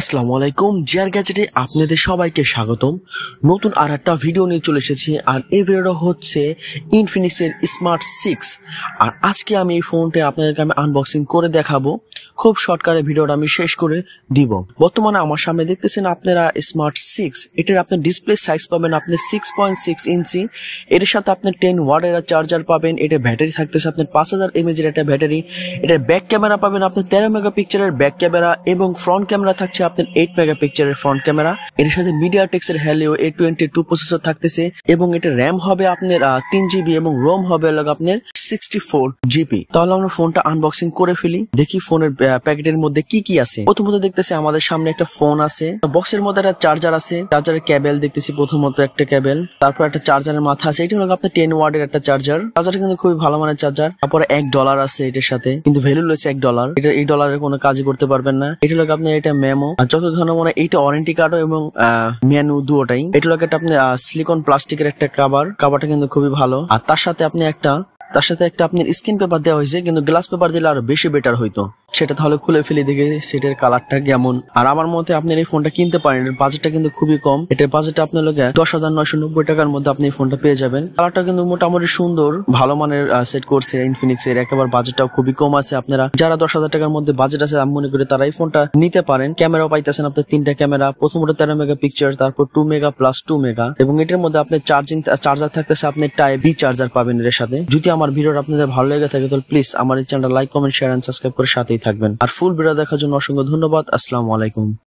আসসালামু আলাইকুম জিয়ার গ্যাজেটে আপনাদের সবাইকে স্বাগতম। নতুন আর একটা ভিডিও নিয়ে চলে এসেছি, আর এই ভিডিওটা হচ্ছে ইনফিনিক্সের স্মার্ট 6। আর আজকে আমি এই ফোনটা আপনাদেরকে আনবক্সিং করে দেখাবো। খুব শর্টকাটে ভিডিওটা আমি শেষ করে দিব। বর্তমানে আমার সামনে দেখতেছেন আপনারা স্মার্ট 6। এটার আপনার ডিসপ্লে সাইজ পাবেন আপনি 6.6 ইঞ্চি। এটার সাথে আপনি 10 ওয়াটের চার্জার পাবেন। এটা ব্যাটারি থাকতেছে আপনার 5000 mAh এর একটা ব্যাটারি। এটার ব্যাক ক্যামেরা পাবেন আপনি 13 মেগাপিক্সেলের ব্যাক ক্যামেরা, এবং ফ্রন্ট ক্যামেরা থাকছে আপনার 8 মেগাপিক্সেলের ফ্রন্ট ক্যামেরা। এর সাথে MediaTek এর Helio A22 প্রসেসর থাকতেছে, এবং এটা র্যাম হবে আপনার 3GB এবং রোম হবে আপনার 64GB। তাহলে আমরা ফোনটা আনবক্সিং করে ফেলি, দেখি ফোনের প্যাকেটের মধ্যে কি কি আছে। প্রথমত দেখতেছি আমাদের সামনে একটা ফোন আছে, বক্সের মধ্যে একটা চার্জার আছে, চার্জারের কেবল দেখতেছি প্রথমত একটা কেবল, তারপর একটা চার্জারের মাথা আছে। এটা হলো আপনার 10 ওয়াটের একটা চার্জার। চার্জারটা কিন্তু খুবই ভালো মানের চার্জার। তারপরে $1 আছে এটার সাথে, কিন্তু ভ্যালু রয়েছে $1। এটা এই ডলারের কোনো কাজই করতে পারবেন না। এটা হলো আপনার এটা মেমো, আর যত ধরনের মনে এইটা ওয়ারেন্টি কার্ডও এবং মেনু দুটোটাই। এটা হলো একটা আপনি সিলিকন প্লাস্টিকের একটা কাভারটা কিন্তু খুবই ভালো। আর তার সাথে একটা আপনার স্ক্রিন পেপার দেওয়া হয়েছে, কিন্তু গ্লাস পেপার দিলে আরো বেশি বেটার হইতো। সেটা তাহলে খুলে ফেলে দেখে সেটার কালারটা কেমন। আর আমার মতে আপনি এই ফোনটা কিনতে পারেন, এর বাজেটটা কিন্তু খুবই কম। এটার বাজেটটা আপনার লোক 10,990 টাকার মধ্যে আপনি এই ফোনটা পেয়ে যাবেন। কালারটা কিন্তু মোটামুটি সুন্দর, ভালো মানের সেট করছে ইনফিনিক্স এর। একেবারে বাজেটটাও খুবই কম আছে। আপনারা যারা 10,000 টাকার মধ্যে বাজেট আছে আমি মনে করি তারা এই ফোনটা নিতে পারেন। ক্যামেরাও পাইতেছেন আপনার 3টা ক্যামেরা, প্রথমত 13 মেগাপিক্সেল, তারপর 2 মেগা প্লাস 2 মেগা, এবং এটার মধ্যে আপনার চার্জার থাকতেছে আপনি টাইপ বি চার্জার পাবেন এর সাথে। যদি আমার ভিডিওটা আপনাদের ভালো লেগে থাকে তাহলে প্লিজ আমার এই চ্যানেলটা like, comment, share and subscribe করে সাথেই থাকবেন। আর ফুল ভিডিও দেখার জন্য অসংখ্য ধন্যবাদ। আসসালামু আলাইকুম।